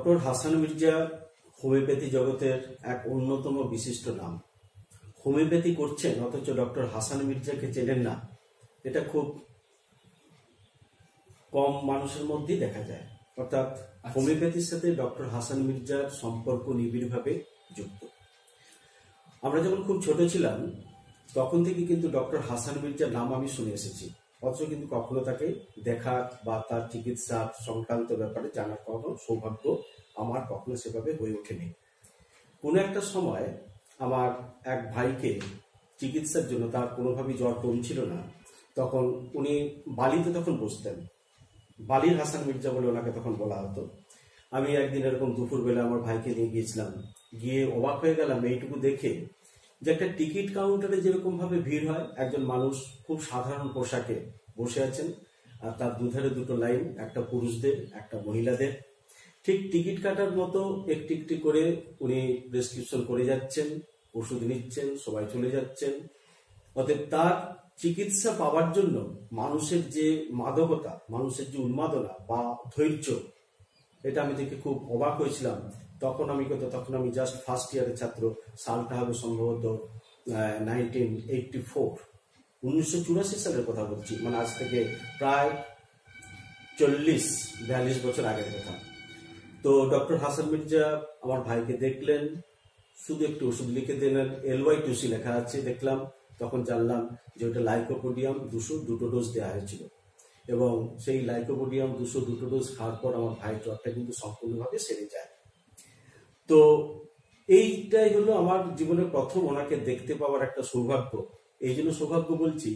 Doctor Hasan Mirza homeopathy জগতের এক অন্যতম বিশিষ্ট নাম। হোমিওপ্যাথি করছেন অথচ ডক্টর হাসান মির্জাকে চেনেন না, এটা খুব কম মানুষের মধ্যেই দেখা যায়। অর্থাৎ হোমিওপ্যাথির সাথে ডক্টর হাসান মির্জার সম্পর্ক নিবিড়ভাবে যুক্ত। আমরা যখন খুব ছোট ছিলাম তখন থেকে কিন্তু ডক্টর হাসান মির্জার নাম আমি শুনে এসেছি, অথচ কিন্তু কখনো তাকে দেখা বা তার চিকিৎসা সংক্রান্ত ব্যাপারে জানার কোনো সৌভাগ্য আমার কখনো সেভাবে হয়ে ওঠেনি। কোনো একটা সময় আমার এক ভাইকে চিকিৎসার জন্য, তার কোনোভাবেই জ্বর কমছিল না, তখন উনি বালিতে তখন বসতেন, বালির হাসান মির্জা বলে ওনাকে তখন বলা হতো। আমি একদিন এরকম দুপুরবেলা আমার ভাইকে নিয়ে গিয়েছিলাম, গিয়ে অবাক হয়ে গেলাম এইটুকু দেখে যে একটা টিকিট কাউন্টারে যেরকম ভাবে ভিড় হয়, একজন মানুষ খুব সাধারণ পোশাকে বসে আছেন আর তার দুধারে দুটো লাইন, একটা পুরুষদের একটা মহিলাদের, ঠিক টিকিট কাটার মতো একটি একটি করে উনি প্রেসক্রিপশন করে যাচ্ছেন, ওষুধ নিচ্ছেন, সবাই চলে যাচ্ছেন। অতএব তার চিকিৎসা পাওয়ার জন্য মানুষের যে মাদকতা, মানুষের যে উন্মাদনা বা ধৈর্য, এটা আমি দেখে খুব অবাক হয়েছিলাম। তখন আমি জাস্ট ফার্স্ট ইয়ারের ছাত্র, সালটা হবে সম্ভবত 1984 সালের কথা বলছি, মানে আজ থেকে প্রায় 40-42 বছর আগের কথা। তো ডক্টর হাসান মির্জা আমার ভাইকে দেখলেন, শুধু একটু ওষুধ লিখে দিলেন, LY2C লেখা আছে দেখলাম, তখন জানলাম যে ওটা লাইকোপোডিয়াম 200 দুটো ডোজ দেওয়া হয়েছিল, এবং সেই লাইকোপোডিয়াম 200 দুটো ডোজ খাওয়ার পর আমার ভাইয়ের জ্বরটা কিন্তু সম্পূর্ণভাবে সেরে যায়। তো এইটাই হলো আমার জীবনের প্রথম ওনাকে দেখতে পাওয়ার একটা সৌভাগ্য। এই জন্য সৌভাগ্য বলছি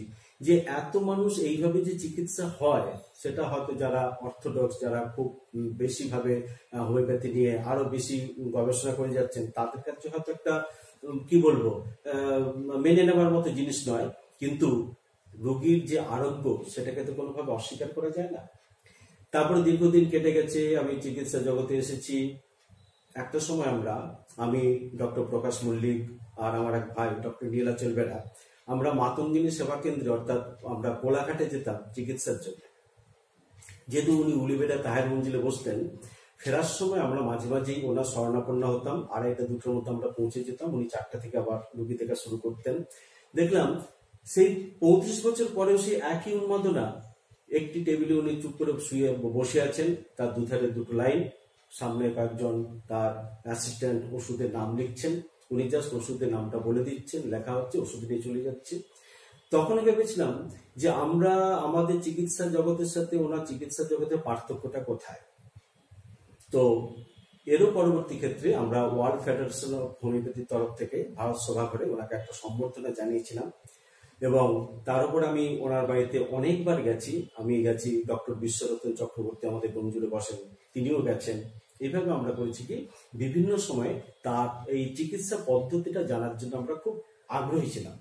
যে এত মানুষ এইভাবে যে চিকিৎসা হয়, সেটা হয়তো যারা অর্থোডক্স, যারা খুব বেশি ভাবে হোমিওপ্যাথি নিয়ে আরো বেশি গবেষণা করে যাচ্ছেন, তাদের কাছে হয়তো একটা কি বলবো মেনে নেওয়ার মতো জিনিস নয়, কিন্তু রোগীর যে আরোগ্য সেটাকে তো কোনোভাবে অস্বীকার করা যায় না। তারপরে দীর্ঘদিন কেটে গেছে, আমি চিকিৎসা জগতে এসেছি। একটা সময় আমি ডক্টর প্রকাশ মল্লিক আর আমার এক ভাই ডক্টর নীলাচল বেড়া, আমরা মাতঙ্গিনী সেবা কেন্দ্রে, অর্থাৎ আমরা কোলাঘাটে যেতাম চিকিৎসার জন্য। যেহেতু উনি উলিবেড়া তাহের মঞ্জিলে বসতেন, ফেরার সময় আমরা মাঝে মাঝেই ওনার শরণাপন্ন হতাম, 2:30-2টোর মধ্যে আমরা পৌঁছে যেতাম। উনি 4টা থেকে আবার রুগী দেখা শুরু করতেন। দেখলাম সেই 35 বছর পরেও সেই একই উন্মাদনা। একটি টেবিলে উনি চুপ করে শুয়ে বসে আছেন, তার দুধারে দুটো লাইন, সামনে কয়েকজন তার অ্যাসিস্ট্যান্ট ওষুধের নাম লিখছেন, উনি জাস্ট ওষুধের নামটা বলে দিচ্ছেন, লেখা হচ্ছে, ওষুধ নিয়ে চলে যাচ্ছে। তখন ভেবেছিলাম যে আমরা আমাদের চিকিৎসা জগতের সাথে ওনার চিকিৎসা জগতের পার্থক্যটা কোথায়। তো এরও পরবর্তী ক্ষেত্রে আমরা ওয়ার্ল্ড ফেডারেশন অফ হোমিওপ্যাথির তরফ থেকে ভারত সভা করে ওনাকে একটা সম্বর্ধনা জানিয়েছিলাম, এবং তার উপর আমি ওনার বাড়িতে অনেকবার গেছি। আমি গেছি, ডক্টর বিশ্বরতন চক্রবর্তী আমাদের গঞ্জুরে বসেন, তিনিও গেছেন। এইভাবে আমরা করেছি কি বিভিন্ন সময়ে তার এই চিকিৎসা পদ্ধতিটা জানার জন্য আমরা খুব আগ্রহী ছিলাম।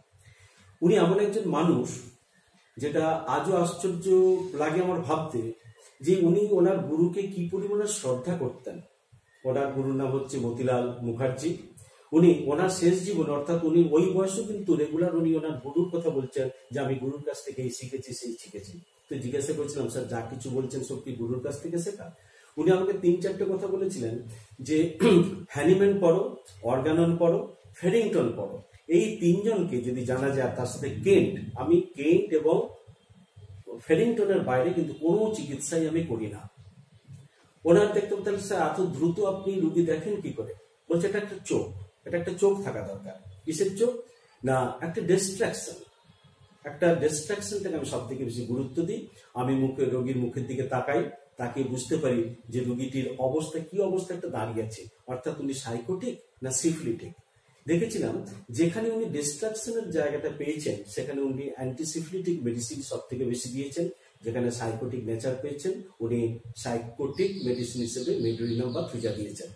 উনি এমন একজন মানুষ যেটা আজও আশ্চর্য লাগে আমার ভাবতে, যে উনি ওনার গুরুকে কি পরিমাণে শ্রদ্ধা করতেন। ওনার গুরুর নাম হচ্ছে মতিলাল মুখার্জি। উনি ওনার শেষ জীবন, অর্থাৎ উনি ওই বয়সে কিন্তু রেগুলার উনি ওনার গুরুর কথা বলছেন, যে আমি গুরুর কাছ থেকে এই শিখেছি সেই শিখেছি। তো জিজ্ঞাসা করেছিলাম, স্যার যা কিছু বলছেন সব কি গুরুর কাছ থেকে শেখা? উনি আমাকে 3-4টে কথা বলেছিলেন, যে হ্যানিম্যান পড়ো, অর্গানন পড়ো, ফেরিংটন পড়ো, এই 3জনকে যদি জানা যায়, তার সাথে কেন্ট, আমি কেন্ট এবং ফেরিংটনের বাইরে কিন্তু কোনো চিকিৎসাই আমি করি না। ওনার দেখতে তাহলে স্যার এত দ্রুত আপনি রুগী দেখেন কি করে? বলছে এটা একটা চোখ, এটা একটা চোখ থাকা দরকার। কিসের চোখ? না একটা ডিস্ট্রাকশন। একটা ডিস্ট্রাকশনটাকে আমি সব থেকে বেশি গুরুত্ব দিই। আমি রোগীর মুখের দিকে তাকাই, তাকে বুঝতে পারি যে রোগীটির অবস্থা কি অবস্থা একটা দাঁড়িয়ে আছে, অর্থাৎ উনি সাইকোটিক না সিফিলিটিক। দেখেছিলাম যেখানে উনি ডিস্ট্রাকশনের জায়গাটা পেয়েছেন, সেখানে উনি অ্যান্টিসিফিলিটিক মেডিসিন সব থেকে বেশি দিয়েছেন। যেখানে সাইকোটিক নেচার পেয়েছেন, উনি সাইকোটিক মেডিসিন হিসেবে মেডোরিনাম বা থ্রিজা দিয়েছেন।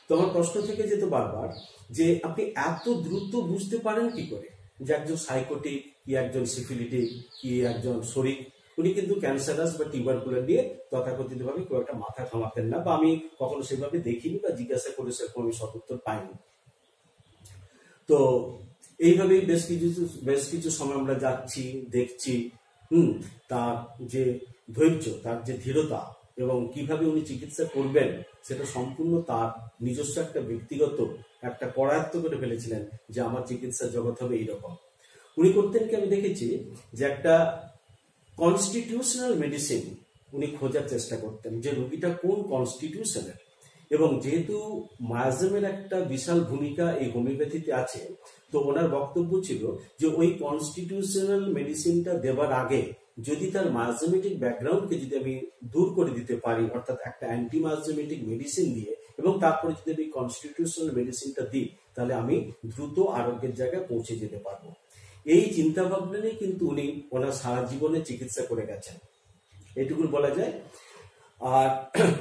তো আমার প্রশ্ন থেকে যেত বারবার, যে আপনি এত দ্রুত বুঝতে পারেন কি করে যে একজন সাইকোটিক কি একজন সিফিলিটিক কি একজন শরিক? উনি কিন্তু ক্যান্সারাস বা টিউবারকুলার নিয়ে তথাকথিত ভাবে কেউ একটা মাথা ঘামাতেন না, বা আমি কখনো সেভাবে দেখিনি বা জিজ্ঞাসা করে সেরকম আমি সদুত্তর পাইনি। তো এইভাবেই বেশ কিছু সময় আমরা যাচ্ছি, দেখছি তার যে ধৈর্য, তার যে ধীরতা, এবং কিভাবে উনি চিকিৎসা করবেন সেটা সম্পূর্ণ তার নিজস্ব একটা ব্যক্তিগত একটা করায়ত্ত করে ফেলেছিলেন যে আমার চিকিৎসার জগৎ হবে এইরকম। উনি করতেন কি, আমি দেখেছি যে একটা কনস্টিটিউশনাল মেডিসিন উনি খোঁজার চেষ্টা করতেন যে রোগীটা কোন কনস্টিটিউশনের। এবং যেহেতু মায়াজমের একটা বিশাল ভূমিকা এই হোমিওপ্যাথিতে আছে, তো ওনার বক্তব্য ছিল যে ওই কনস্টিটিউশনাল মেডিসিনটা দেবার আগে যদি তার মায়াজমেটিক ব্যাকগ্রাউন্ডকে যদি আমি দূর করে দিতে পারি, অর্থাৎ একটা অ্যান্টি মায়াজমেটিক মেডিসিন দিয়ে, এবং তারপরে যদি আমি কনস্টিটিউশনাল মেডিসিনটা দিই, তাহলে আমি দ্রুত আরোগ্যের জায়গায় পৌঁছে যেতে পারবো। এই চিন্তা ভাবনা নিয়ে কিন্তু উনি ওনার সারা জীবনে চিকিৎসা করে গেছেন, এটুকু বলা যায়। আর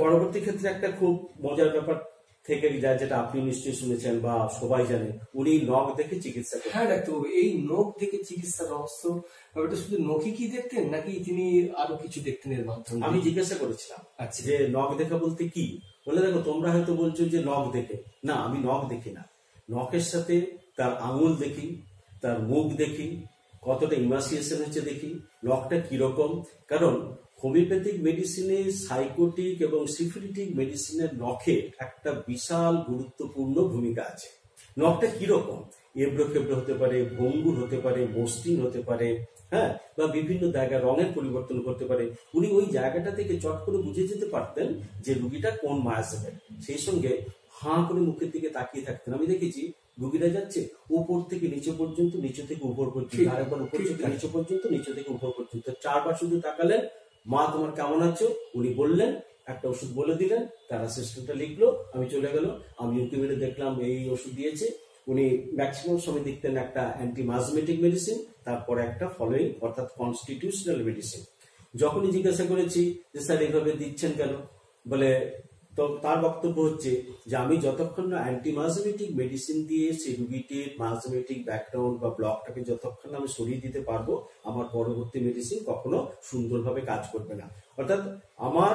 পরবর্তী ক্ষেত্রে একটা খুব মজার ব্যাপার থেকে যায়, যেটা আপনি নিশ্চয়ই শুনেছেন বা সবাই জানে, উনি নখ দেখে চিকিৎসা করেন। হ্যাঁ ডাক্তারবাবু, এই নখ দেখে চিকিৎসা রহস্য ব্যাপারটা শুধু নখই কি দেখতেন নাকি তিনি আরো কিছু দেখতেন এর মাধ্যমে? আমি জিজ্ঞাসা করেছিলাম আচ্ছা, যে নখ দেখা বলতে কি? বলে দেখো, তোমরা হয়তো বলছো যে নখ দেখে, না আমি নখ দেখি না, নখের সাথে তার আঙুল দেখি, তার মুখ দেখি, কতটা ইমাসিয়েশন হচ্ছে দেখি, নখটা কিরকম। কারণ হোমিওপ্যাথিক মেডিসিনে সাইকোটিক এবং সিফিলিটিক মেডিসিনের নখে একটা বিশাল গুরুত্বপূর্ণ ভূমিকা আছে। নখটা কিরকম, এবড়ো খেবড়ো হতে পারে, ভঙ্গুর হতে পারে, মসৃণ হতে পারে, হ্যাঁ, বা বিভিন্ন জায়গায় রঙের পরিবর্তন করতে পারে। উনি ওই জায়গাটা থেকে চট করে বুঝে যেতে পারতেন যে রুগীটা কোন মায়াজমের। সেই সঙ্গে হাঁ করে মুখের দিকে তাকিয়ে থাকতেন। আমি দেখেছি রুগীরা যাচ্ছে উপর থেকে নিচে পর্যন্ত, নিচে থেকে উপর পর্যন্ত, আরেকবার উপর থেকে নিচে পর্যন্ত, নিচে থেকে উপর পর্যন্ত, 4 বার শুধু তাকালেন, মা তোমার কেমন আছো, উনি বললেন, একটা ওষুধ বলে দিলেন, তার অ্যাসিস্ট্যান্টটা লিখলো, আমি চলে গেল। আমি উঁকি মেরে দেখলাম এই ওষুধ দিয়েছে। উনি ম্যাক্সিমাম সময় দেখতেন একটা অ্যান্টি মায়াজমেটিক মেডিসিন, তারপরে একটা ফলোইং অর্থাৎ কনস্টিটিউশনাল মেডিসিন। যখনই জিজ্ঞাসা করেছি যে স্যার এইভাবে দিচ্ছেন কেন, বলে, তো তার বক্তব্য হচ্ছে যে আমি যতক্ষণ না অ্যান্টি মায়াজমেটিক মেডিসিন দিয়ে সেই রুগীটির মায়াজমেটিক ব্যাকগ্রাউন্ড বা ব্লকটাকে যতক্ষণ আমি সরিয়ে দিতে পারবো, আমার পরবর্তী মেডিসিন কখনো সুন্দরভাবে কাজ করবে না। অর্থাৎ আমার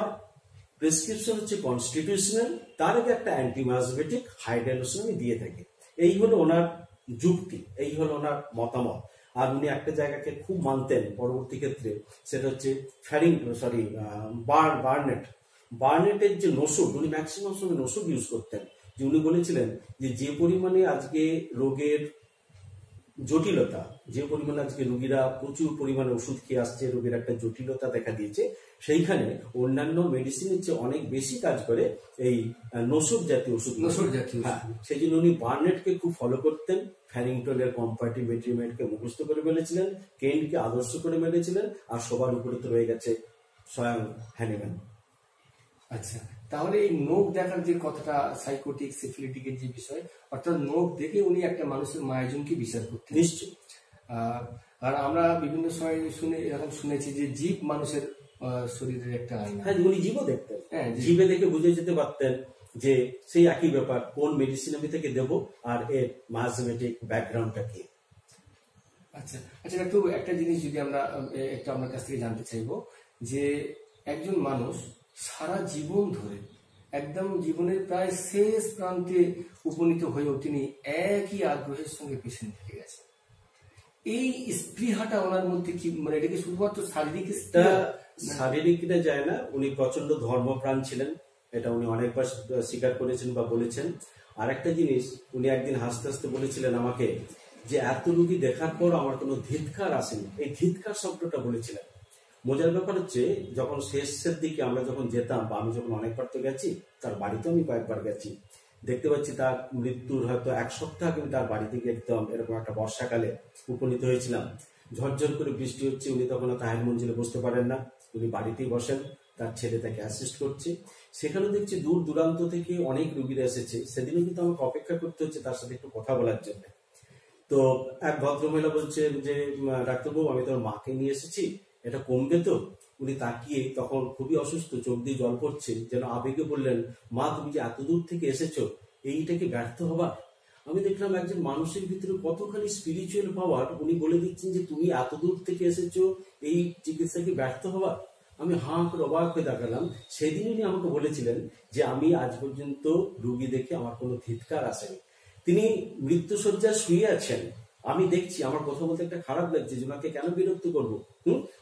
প্রেসক্রিপশন হচ্ছে কনস্টিটিউশনাল, তার আগে একটা অ্যান্টি মায়াজমেটিক হাইড্রোলোশন আমি দিয়ে থাকি। এই হলো ওনার যুক্তি, এই হলো ওনার মতামত। আর উনি একটা জায়গাকে খুব মানতেন পরবর্তী ক্ষেত্রে, সেটা হচ্ছে বার্নেটের যে নসুর, উনি ম্যাক্সিমাম সময় নসুর ইউজ করতেন। যে উনি বলেছিলেন যে পরিমাণে আজকে রোগের জটিলতা, যে পরিমাণে আজকে রোগীরা প্রচুর পরিমাণে ওষুধ খেয়ে আসছে, রোগীর একটা জটিলতা দেখা দিয়েছে, সেইখানে অন্যান্য মেডিসিনের চেয়ে অনেক বেশি কাজ করে এই নসুর জাতীয় ওষুধ। হ্যাঁ, সেই জন্য উনি বার্নেটকে খুব ফলো করতেন, ফ্যারিংটনের কম্পার্টিমেন্টকে মুখস্থ করে ফেলেছিলেন, কেন্টকে আদর্শ করে মেরেছিলেন, আর সবার উপরে তো রয়ে গেছে স্বয়ং হ্যানিম্যান। আচ্ছা, তাহলে এই নখ দেখার যে কথাটা, সাইকোটিক সিফিলিটিকের যে বিষয়, অর্থাৎ নখ দেখে উনি একটা মানুষের মায়াজনকে বিচার করতেন। নিশ্চয়ই। আর আমরা বিভিন্ন সময় এরকম শুনেছি যে জীব মানুষের শরীরের একটা আয়না। হ্যাঁ, উনি জীবও দেখতেন। হ্যাঁ, জীবে দেখে বুঝে যেতে পারতেন যে সেই একই ব্যাপার, কোন মেডিসিন আমি থেকে দেবো আর এর মায়াজমেটিক ব্যাকগ্রাউন্ডটা কি। আচ্ছা আচ্ছা ডাক্তার, একটা জিনিস যদি আমরা একটু আপনার কাছ থেকে জানতে চাইবো, যে একজন মানুষ সারা জীবন ধরে একদম জীবনের প্রায় শেষ প্রান্তে উপনীত হয়েও তিনি একই আগ্রহের সঙ্গে পেশেন্ট থেকে গেছেন, এই স্পৃহাটা ওনার মধ্যে কি, মানে এটা কি শুধুমাত্র শারীরিকটা যায় না, উনি প্রচন্ড ধর্মপ্রাণ ছিলেন, এটা উনি অনেকবার স্বীকার করেছেন বা বলেছেন। আর একটা জিনিস উনি একদিন হাসতে হাসতে বলেছিলেন আমাকে, যে এত রুগী দেখার পর আমার কোনো ধিৎকার আসেনি, এই ধিৎকার শব্দটা বলেছিলেন। মজার ব্যাপার হচ্ছে, যখন শেষের দিকে আমরা যখন যেতাম, বা আমি যখন অনেকবার তো গেছি, তার বাড়িতে আমি কয়েকবার গেছি, দেখতে পাচ্ছি তার মৃত্যুর হয়তো 1 সপ্তাহ আগে আমি তার বাড়িতে গিয়ে একদম এরকম একটা বর্ষাকালে উপনীত হয়েছিলাম। ঝরঝর করে বৃষ্টি হচ্ছে, উনি তখন তাহের মঞ্জিলে বসতে পারেন না, উনি বাড়িতেই বসেন, তার ছেলে তাকে অ্যাসিস্ট করছে। সেখানে দেখছি দূর দূরান্ত থেকে অনেক রুগীরা এসেছে, সেদিনও কিন্তু আমাকে অপেক্ষা করতে হচ্ছে তার সাথে একটু কথা বলার জন্য। তো এক ভদ্রমহিলা বলছেন যে ডাক্তারবাবু, আমি তোর মাকে নিয়ে এসেছি, এটা কমবে তো? উনি তাকিয়ে, তখন খুবই অসুস্থ, চোখ দিয়ে জল পড়ছে, যেন আবেগে বললেন, মা তুমি যে এত দূর থেকে এসেছো, এইটা কি ব্যর্থ হবা? আমি দেখলাম একজন মানুষের ভিতরে কতখানি স্পিরিচুয়াল পাওয়ার, উনি বলে দিচ্ছেন যে তুমি এত দূর থেকে এসেছো, এই চিকিৎসা কি ব্যর্থ হবা? আমি হাঁ করে অবাক হয়ে দেখালাম। সেদিন উনি আমাকে বলেছিলেন যে আমি আজ পর্যন্ত রুগী দেখে আমার কোনো ধিৎকার আসেনি। তিনি মৃত্যুশয্যায় শুয়ে আছেন, আমি দেখছি, আমার কথা বলতে একটা খারাপ লাগছে যে ওনাকে কেন বিরক্ত করবো।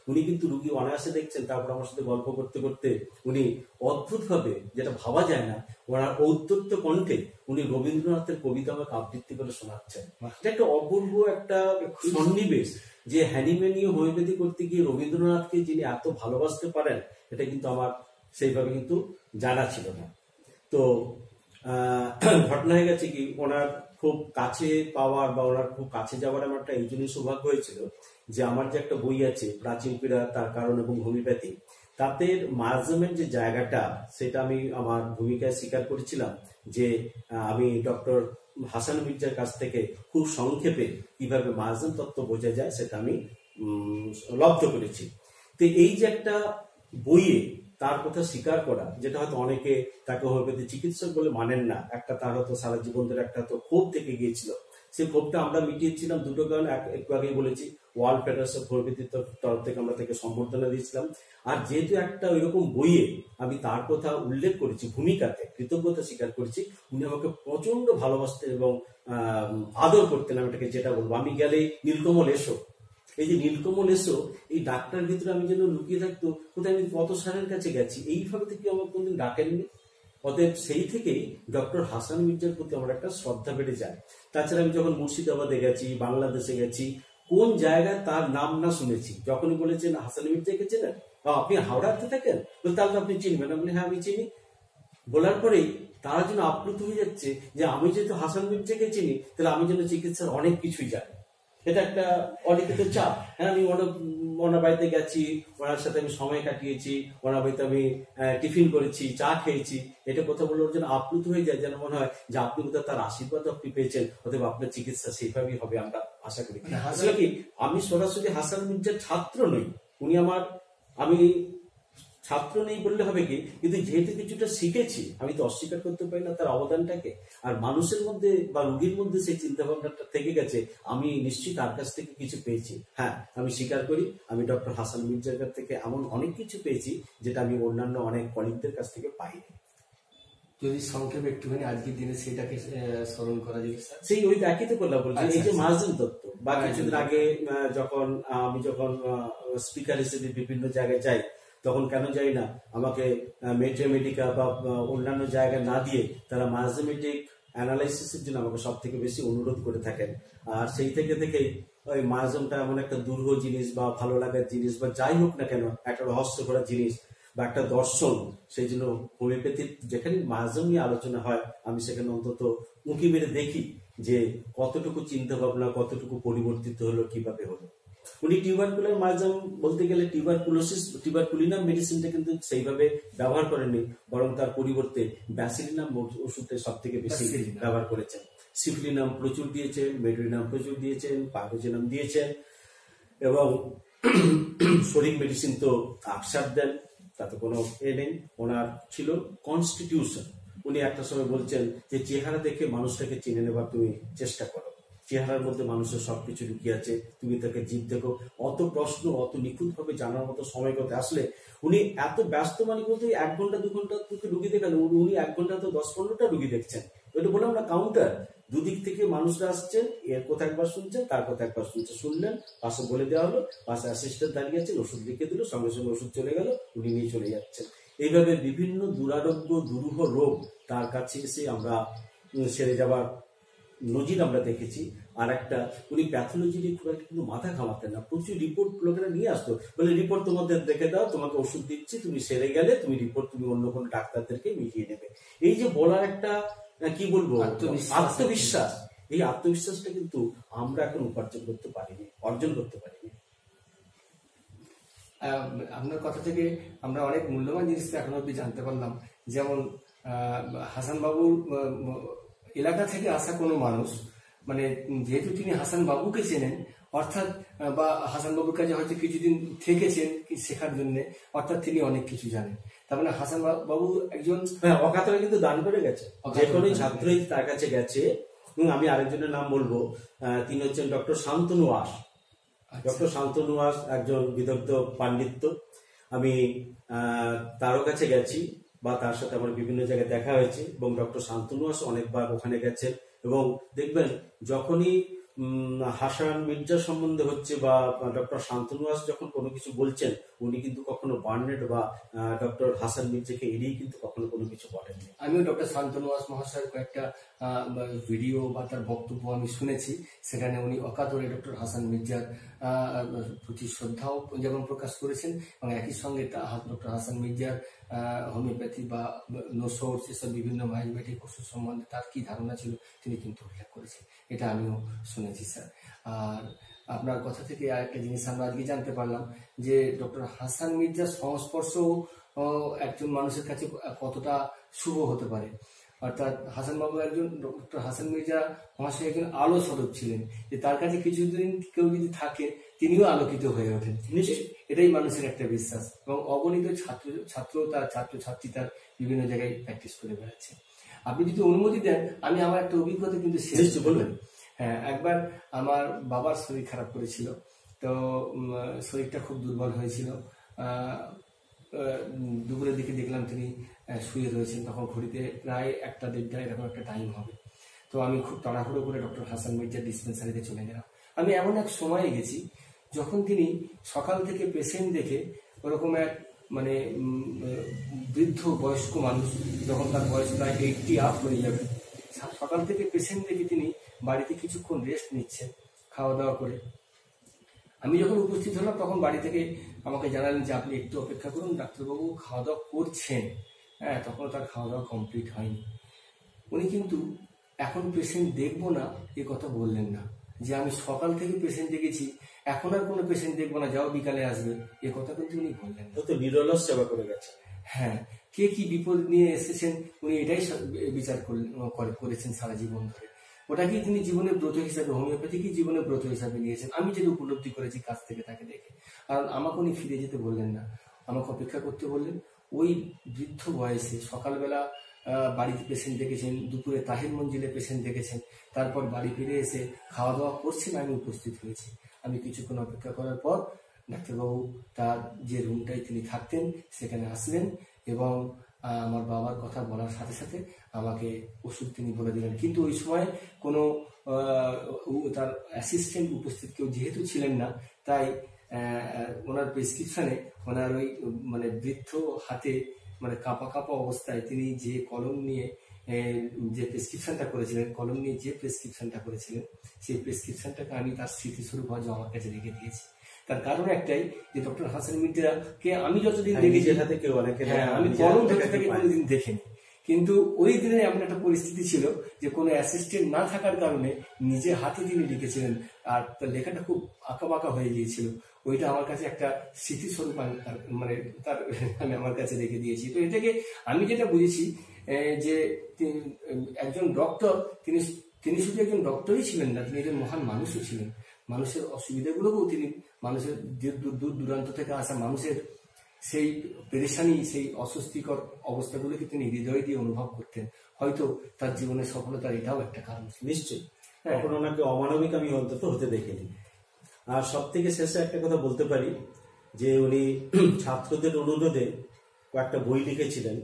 উনি কিন্তু রুগী অনায়াসে দেখছেন, তারপর আমার সাথে গল্প করতে করতে উনি অদ্ভুত ভাবে, যেটা ভাবা যায় না, ওনার ঔদ্ধত্য কণ্ঠে উনি রবীন্দ্রনাথের কবিতা আমাকে আবৃত্তি করে শোনাচ্ছেন। এটা একটা অপূর্ব একটা সন্নিবেশ, যে হ্যানিম্যানীয় হোমিওপ্যাথি করতে গিয়ে রবীন্দ্রনাথকে যিনি এত ভালোবাসতে পারেন, এটা কিন্তু আমার সেইভাবে কিন্তু জানা ছিল না। তো ঘটনা হয়ে গেছে কি, ওনার খুব কাছে পাওয়ার বা ওনার খুব কাছে যাওয়ার আমার একটা এই জন্যই সৌভাগ্য হয়েছিল যে আমার যে একটা বই আছে প্রাচীন পীড়া, তার কারণ এবং হোমিওপ্যাথি, তাতে মার্জমের যে জায়গাটা, সেটা আমি আমার ভূমিকায় স্বীকার করেছিলাম যে আমি ডক্টর হাসান মির্জার কাছ থেকে খুব সংক্ষেপে কিভাবে মার্জম তত্ত্ব বোঝা যায় সেটা আমি লব্ধ করেছি। তো এই যে একটা বইয়ে তার কথা স্বীকার করা, যেটা হয়তো অনেকে তাকে হোমিওপ্যাথি চিকিৎসক বলে মানেন না, একটা তার হয়তো সারা জীবন ধরে একটা তো ক্ষোভ থেকে গিয়েছিল, সেই ক্ষোভটা আমরা মিটিয়েছিলাম দুটো কারণে। একটু আগেই বলেছি, ওয়ার্ল্ড ফেডারেশন অফ হোমিওপ্যাথির তরফ থেকে আমরা তাকে সম্বর্ধনা দিয়েছিলাম। আর যেহেতু একটা ওইরকম বইয়ে আমি তার কথা উল্লেখ করেছি, ভূমিকাতে কৃতজ্ঞতা স্বীকার করেছি, উনি আমাকে প্রচন্ড ভালোবাসতেন এবং আদর করতেন। আমি এটাকে যেটা বলবো, আমি গেলে নীলকমল এসো, এই যে নীলকমল এসো, এই ডাক্তার ভিতরে আমি যেন লুকিয়ে থাকতো, কোথায় আমি কত সারের কাছে গেছি, এইভাবে থেকে আমার কোনদিন ডাকেননি। অতএব সেই থেকেই ডক্টর হাসান মির্জার প্রতি আমার একটা শ্রদ্ধা বেড়ে যায়। তাছাড়া আমি যখন মুর্শিদাবাদে গেছি, বাংলাদেশে গেছি, কোন জায়গায় তার নাম না শুনেছি, যখনই বলেছেন হাসান মির্জাকে চেনেন, আপনি হাওড়াতে থাকেন, তাহলে আপনি চিনবেন। আমি হ্যাঁ আমি চিনি। বলার পরেই তারা যেন আপ্লুত হয়ে যাচ্ছে যে আমি যেহেতু হাসান মির্জাকে চিনি, তাহলে আমি যেন চিকিৎসার অনেক কিছুই জানি। এটা একটা অলিখিত চাপ। হ্যাঁ, আমি ওনার বাড়িতে গেছি, ওনার সাথে আমি সময় কাটিয়েছি, ওনার বাড়িতে আমি টিফিন করেছি, চা খেয়েছি, এটা কথা বললে ওর যেন আপ্লুত হয়ে যায়, যেন মনে হয় যে আপনি কোথাও তার আশীর্বাদ আপনি পেয়েছেন, অথবা আপনার চিকিৎসা সেইভাবেই হবে আমরা আশা করি। আসলে কি, আমি সরাসরি হাসান মির্জার ছাত্র নই, উনি আমার, আমি ছাত্র নেই বললে হবে কি, কিন্তু যেহেতু কিছুটা শিখেছি, আমি তো অস্বীকার করতে পারি না তার অবদানটাকে। আর মানুষের মধ্যে বা রোগীর মধ্যে সেই চিন্তা ভাবনাটা থেকে গেছে, আমি নিশ্চয়ই তার কাছ থেকে কিছু পেয়েছি। হ্যাঁ, আমি স্বীকার করি, আমি ডক্টর হাসান মির্জার কাছ থেকে এমন অনেক কিছু পেয়েছি যেটা আমি অন্যান্য অনেক কলিগদের কাছ থেকে পাইনি। যদি সংক্ষেপে একটুখানি আজকের দিনে সেটাকে স্মরণ করা যেত স্যার। সেই ওই একই তো করলাম বলছি, এই যে মার্জিন তত্ত্ব, বা কিছুদিন আগে যখন আমি স্পিকার হিসেবে বিভিন্ন জায়গায় যাই, তখন কেন যাই না, আমাকে মেট্রোমেডিকা বা অন্যান্য জায়গায় না দিয়ে তারা মার্জমেটিক অ্যানালাইসিসের জন্য আমাকে সব থেকে বেশি অনুরোধ করে থাকেন। আর সেই থেকেই ওই মার্জমটা এমন একটা দুর্হ জিনিস বা ভালো লাগার জিনিস বা যাই হোক না কেন, একটা রহস্য করা জিনিস বা একটা দর্শন, সেই জন্য হোমিওপ্যাথির যেখানে মার্জম নিয়ে আলোচনা হয়, আমি সেখানে অন্তত উঁকি মেরে দেখি যে কতটুকু চিন্তা ভাবনা, কতটুকু পরিবর্তিত হলো, কিভাবে হলো। উনি টিউবারকুলার মার্জম বলতে গেলে টিউবারকুলিনাম মেডিসিনটা কিন্তু সেইভাবে ব্যবহার করেননি, বরং তার পরিবর্তে ব্যাসিলিনাম ওষুধটা সব থেকে বেশি ব্যবহার করেছেন। সিফলিনাম প্রচুর দিয়েছেন, মেডোরিনাম প্রচুর দিয়েছেন, পাইরোজেনাম দিয়েছেন, এবং শরীর মেডিসিন তো আকসার দেন, তাতে কোনো নেই। ওনার ছিল কনস্টিটিউশন। উনি একটা সময় বলছেন যে চেহারা দেখে মানুষটাকে চিনে নেবার তুমি চেষ্টা করো, চেহারার মধ্যে মানুষের সবকিছু লুকিয়ে আছে, তুমি তাকে জীব দেখো। অত প্রশ্ন অত নিখুঁত ভাবে জানার মতো সময় করতে আসলে উনি এত ব্যস্ত, মানে বলতে 1 ঘন্টা 2 ঘন্টা রুগী দেখান, উনি 1 ঘন্টা তো 10-15টা রুগী দেখছেন। ওইটা বললাম না, কাউন্টার, দুদিক থেকে মানুষরা আসছেন, এর কথা একবার শুনছেন, তার কথা একবার শুনলেন, পাশে বলে দেওয়া হলো, পাশে অ্যাসিস্ট্যান্ট দাঁড়িয়ে আছেন, ওষুধ লিখে দিল, সঙ্গে সঙ্গে ওষুধ চলে গেল, উনি নিয়ে চলে যাচ্ছেন। এইভাবে বিভিন্ন দুরারোগ্য দুরূহ রোগ তার কাছে এসে আমরা সেরে যাবার নজির আমরা দেখেছি। আর একটা, উনি প্যাথোলজি নিয়ে খুব একটা কিন্তু মাথা ঘামাতেন না, প্রচুর রিপোর্ট লোকেরা নিয়ে আসতো, বলে রিপোর্ট তোমাদের দেখে দাও, তোমাকে ওষুধ দিচ্ছি, তুমি সেরে গেলে তুমি রিপোর্ট তুমি অন্য কোনো ডাক্তারদেরকে মিলিয়ে নেবে। এই যে বলার একটা কি বলবো আত্মবিশ্বাস, এই আত্মবিশ্বাসটা কিন্তু আমরা এখন অর্জন করতে পারিনি। আপনার কথা থেকে আমরা অনেক মূল্যবান জিনিস এখনো অব্দি জানতে পারলাম। যেমন হাসান বাবুর এলাকা থেকে আসা কোনো মানুষ, মানে যেহেতু তিনি হাসান বাবুকে চেনেন, অর্থাৎ বা হাসান বাবুর কাছে হয়তো কিছুদিন থেকেছেন শেখার জন্য, অর্থাৎ তিনি অনেক কিছু জানেন। তার মানে হাসান বাবু একজন অকাতরে কিন্তু দান করে গেছে, যে কোনো ছাত্রই তার কাছে গেছে। আমি আরেকজনের নাম বলবো, তিনি হচ্ছেন ডক্টর শান্তনু আস। ডক্টর শান্তনু আস একজন বিদগ্ধ পাণ্ডিত্য। আমি তারও কাছে গেছি বা তার সাথে আমার বিভিন্ন জায়গায় দেখা হয়েছে, এবং ডক্টর শান্তনু আস অনেকবার ওখানে গেছেন। এবং দেখবেন যখনই হাসান মির্জা সম্বন্ধে হচ্ছে বা ডক্টর শান্তনু দাস যখন কোনো কিছু বলছেন, উনি কিন্তু কখনো বার্নেট বা ডক্টর হাসান মির্জাকে এড়িয়ে কিন্তু কখনো কোনো কিছু বলেননি। আমিও ডক্টর শান্তনু দাস মহাশয়ের কয়েকটা ভিডিও বা তার বক্তব্য আমি শুনেছি, সেখানে উনি অকাতরে ডক্টর হাসান মির্জার প্রতি শ্রদ্ধাও যেমন প্রকাশ করেছেন, এবং একই সঙ্গে ডক্টর হাসান মির্জার হোমিওপ্যাথি বা নো সোর্স এসব বিভিন্ন আয়ুর্বেদিক ওষুধ সম্বন্ধে তার কি ধারণা ছিল তিনি কিন্তু উল্লেখ করেছেন, এটা আমিও শুনেছি স্যার। আর আপনার কথা থেকে আরেকটা জিনিস আমরা আজকে জানতে পারলাম যে ডক্টর হাসান মির্জার সংস্পর্শ একজন মানুষের কাছে কতটা শুভ হতে পারে। অর্থাৎ ডক্টর হাসান মির্জা মহাশয় একজন আলো স্বরূপ ছিলেন, যে তার কাছে কিছুদিন কেউ যদি থাকে তিনিও আলোকিত হয়ে ওঠেন, এটাই মানুষের একটা বিশ্বাস। এবং অগণিত ছাত্রছাত্রী তার বিভিন্ন জায়গায় প্র্যাকটিস করে বেড়াচ্ছে। আপনি যদি অনুমতি দেন আমি আমার একটা অভিজ্ঞতা কিন্তু শেয়ার করবেন। হ্যাঁ, একবার আমার বাবার শরীর খারাপ করেছিল, তো শরীরটা খুব দুর্বল হয়েছিল। দুপুরের দিকে দেখলাম তিনি শুয়ে রয়েছেন, তখন ঘড়িতে প্রায় 1-1:30 এরকম একটা টাইম হবে। তো আমি খুব তাড়াহুড়ো করে ডক্টর হাসান মির্জার ডিসপেন্সারিতে চলে গেলাম। আমি এমন এক সময়ে গেছি যখন তিনি সকাল থেকে পেশেন্ট দেখে ওরকম এক মানে বৃদ্ধ বয়স্ক মানুষ, যখন তার বয়স প্রায় 80 আপ হয়ে যাবে, সকাল থেকে পেশেন্ট দেখে তিনি বাড়িতে কিছুক্ষণ রেস্ট নিচ্ছেন খাওয়া দাওয়া করে। আমি যখন উপস্থিত হলাম তখন বাড়ি থেকে আমাকে জানালেন যে আপনি একটু অপেক্ষা করুন, ডাক্তারবাবু খাওয়া দাওয়া করছেন। হ্যাঁ, তখনও তার খাওয়া দাওয়া কমপ্লিট হয়নি। উনি কিন্তু এখন পেশেন্ট দেখবো না এ কথা বললেন না, যে আমি সকাল থেকে পেশেন্ট দেখেছি, এখন আর কোনো পেশেন্ট দেখবো না, যাও বিকালে আসবে, এ কথা কিন্তু উনি বললেন না। তো নিরলস সেবা করে গেছে। হ্যাঁ, কে কি বিপদ নিয়ে এসেছেন উনি এটাই বিচার করেছেন সারা জীবন ধরে। ওটাকেই তিনি জীবনের ব্রত হিসাবে, হোমিওপ্যাথিকই জীবনের ব্রত হিসাবে নিয়েছেন, আমি যেটা উপলব্ধি করেছি কাছ থেকে তাকে দেখে। কারণ আমাকে উনি ফিরে যেতে বললেন না, আমাকে অপেক্ষা করতে বললেন। ওই বৃদ্ধ বয়সে সকালবেলা বাড়িতে পেশেন্ট দেখেছেন, দুপুরে তাহির মঞ্জিলে পেশেন্ট দেখেছেন, তারপর বাড়ি ফিরে এসে খাওয়া দাওয়া করছেন, আমি উপস্থিত হয়েছি। আমি কিছুক্ষণ অপেক্ষা করার পর ডাক্তারবাবু তার যে রুমটায় তিনি থাকতেন সেখানে আসলেন, এবং আমার বাবার কথা বলার সাথে সাথে আমাকে ওষুধ তিনি বলে দিলেন। কিন্তু ওই সময় কোনো তার অ্যাসিস্ট্যান্ট উপস্থিত কেউ যেহেতু ছিলেন না, তাই ওনার প্রেসক্রিপশনে ওনার ওই মানে বৃদ্ধ হাতে মানে কাঁপা কাঁপা অবস্থায় তিনি যে কলম নিয়ে যে প্রেসক্রিপশনটা করেছিলেন, কলম নিয়ে যে প্রেসক্রিপশনটা করেছিলেন, সেই প্রেসক্রিপশনটাকে আমি তার স্মৃতিস্বরূপ আজও আমার কাছে রেখে দিয়েছি। তার কারণ একটাই যে ডক্টর হাসান মির্জাকে আমি যতদিন দেখেছি, আমি কলম ধরতে থেকে কোনোদিন দেখিনি, কিন্তু ওই দিনে এমন একটা পরিস্থিতি ছিল যে কোনো অ্যাসিস্ট্যান্ট না থাকার কারণে নিজে হাতে তিনি লিখেছিলেন, আর তার লেখাটা খুব আঁকাবাঁকা হয়ে গিয়েছিল। ওইটা আমার কাছে একটা স্মৃতিস্বরূপ মানে তার আমি আমার কাছে রেখে দিয়েছি। তো এ থেকে আমি যেটা বুঝেছি যে একজন ডক্টর তিনি শুধু একজন ডক্টরই ছিলেন না, তিনি একজন মহান মানুষও ছিলেন। মানুষের অসুবিধাগুলোকেও তিনি, মানুষের দূর দূরান্ত থেকে আসা মানুষের সেই পেরেশানি, সেই অস্বস্তিকর অবস্থাগুলোকে তিনি হৃদয় দিয়ে অনুভব করতেন। হয়তো তার জীবনের সফলতার এটাও একটা কারণ। নিশ্চয়ই, এখন ওনাকে অমানবিক আমি অন্তত হতে দেখিনি। আর সব থেকে শেষে একটা কথা বলতে পারি যে উনি ছাত্রদের অনুরোধে কয়েকটা বই লিখেছিলেন।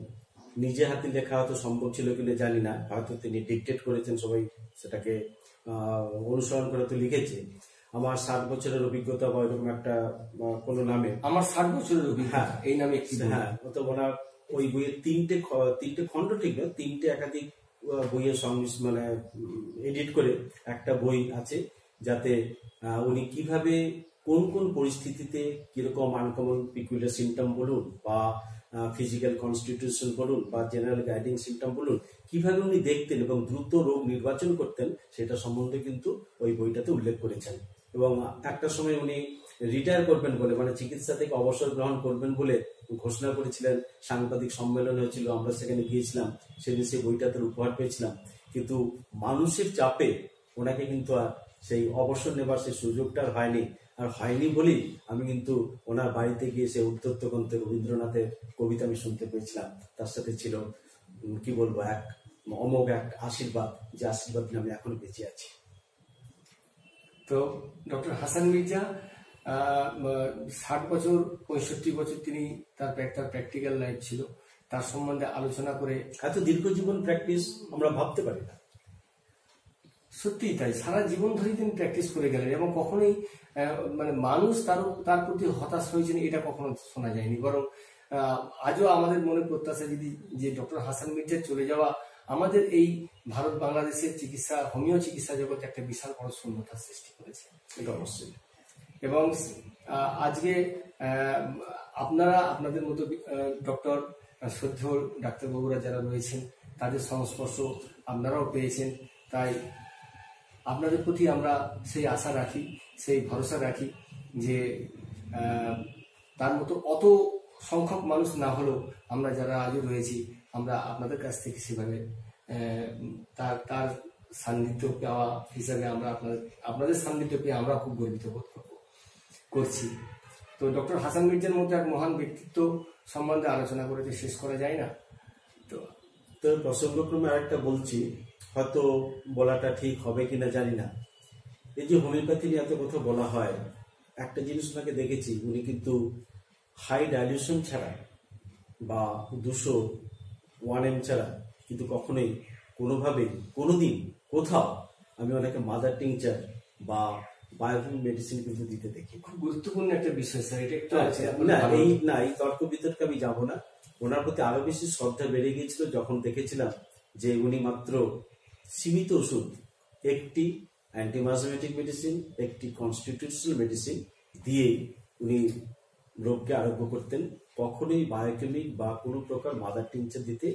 নিজে হাতে লেখা হয়তো সম্ভব ছিল কিনা জানি না, হয়তো তিনি ডিকটেট করেছেন, সবাই সেটাকে অনুসরণ করে তো লিখেছে। আমার 60 বছরের অভিজ্ঞতা বা এরকম একটা কোনো নামে, আমার 60 বছরের অভিজ্ঞতা এই নামে একটি, হ্যাঁ, তো ওনার ওই বইয়ের তিনটে খণ্ড, ঠিক না, তিনটে একাধিক বইয়ের মানে এডিট করে একটা বই আছে, যাতে উনি কিভাবে কোন কোন পরিস্থিতিতে কিরকম আনকমন পিকুলার সিমটম বলুন বা ফিজিক্যাল কনস্টিটিউশন বলুন বা জেনারেল গাইডিং সিমটম বলুন, কিভাবে উনি দেখতেন এবং দ্রুত রোগ নির্বাচন করতেন, সেটা সম্বন্ধে কিন্তু ওই বইটাতে উল্লেখ করেছেন। এবং একটা সময় উনি রিটায়ার করবেন বলে, মানে চিকিৎসা থেকে অবসর গ্রহণ করবেন বলে ঘোষণা করেছিলেন। সাংবাদিক সম্মেলন হয়েছিল, আমরা সেখানে গিয়েছিলাম, সেদিন সেই বইটাতে উপহার পেয়েছিলাম। কিন্তু মানুষের চাপে ওনাকে কিন্তু আর সেই অবসর নেবার সেই সুযোগটা হয়নি বলেই আমি কিন্তু ওনার বাড়িতে গিয়ে সে উদ্ধত্ত গ্রন্থে রবীন্দ্রনাথের কবিতা আমি শুনতে পেয়েছিলাম। তার সাথে ছিল কি বলবো, এক অমোঘ এক আশীর্বাদ, যে আশীর্বাদ নিয়ে আমি এখনো বেঁচে আছি। তো ডক্টর হাসান মির্জা 60 বছর 65 বছর তিনি তার প্র্যাকটিক্যাল লাইফ ছিল, তার সম্বন্ধে আলোচনা করে এত দীর্ঘ জীবন প্র্যাকটিস আমরা ভাবতে পারি না। সত্যিই তাই, সারা জীবন ধরেই তিনি প্র্যাকটিস করে গেলেন এবং কখনোই মানে মানুষ তার প্রতি হতাশ হয়েছেন এটা কখনো শোনা যায়নি। বরং আজও আমাদের মনে প্রত্যাশা যদি যে ডক্টর হাসান মির্জার চলে যাওয়া আমাদের এই ভারত বাংলাদেশের চিকিৎসা, হোমিও চিকিৎসা জগতে একটা বিশাল বড় শূন্যতার সৃষ্টি করেছে। এটা অবশ্যই। এবং আজকে আপনাদের মতো ডক্টর শ্রদ্ধেয় ডাক্তারবাবুরা যারা রয়েছেন তাদের সংস্পর্শ আপনারাও পেয়েছেন, তাই আপনাদের প্রতি আমরা সেই আশা রাখি, সেই ভরসা রাখি যে তার মতো অত সংখ্যক মানুষ না হলেও আমরা যারা আজও রয়েছি আমরা আপনাদের কাছ থেকে সেভাবে তার সান্নিধ্য পাওয়া হিসাবে আমরা আপনাদের সান্নিধ্য পেয়ে আমরা খুব গর্বিত বোধ করছি। তো ডক্টর হাসান মির্জার মতো এক মহান ব্যক্তিত্ব সম্বন্ধে আলোচনা করে শেষ করা যায় না। তো প্রসঙ্গক্রমে আরেকটা বলছি, হয়তো বলাটা ঠিক হবে কিনা জানি না। এই যে হোমিওপ্যাথি নিয়ে এত কথা বলা হয়, একটা জিনিস ওনাকে দেখেছি, উনি কিন্তু হাই ডাইলিউশন ছাড়া বা 201 ml ছাড়া কিন্তু কখনোই কোনোভাবে কোনোদিন কোথাও আমি ওনাকে মাদার টিংচার বা বায়োফিল মেডিসিন কিন্তু দিতে দেখি। খুব গুরুত্বপূর্ণ একটা বিষয় স্যার, এটা একটু এই তর্ক বিতর্কে আমি যাবো না। ওনার প্রতি আরো বেশি শ্রদ্ধা বেড়ে গিয়েছিল যখন দেখেছিলাম যে উনি মাত্র সীমিত ওষুধ, একটি অ্যান্টিমাজমেটিক মেডিসিন, একটি কনস্টিটিউশনাল মেডিসিন দিয়ে উনি রোগকে আরোগ্য করতেন। কখনোই বায়োকেমিক বা কোনো প্রকার মাদার টিংচার দিতে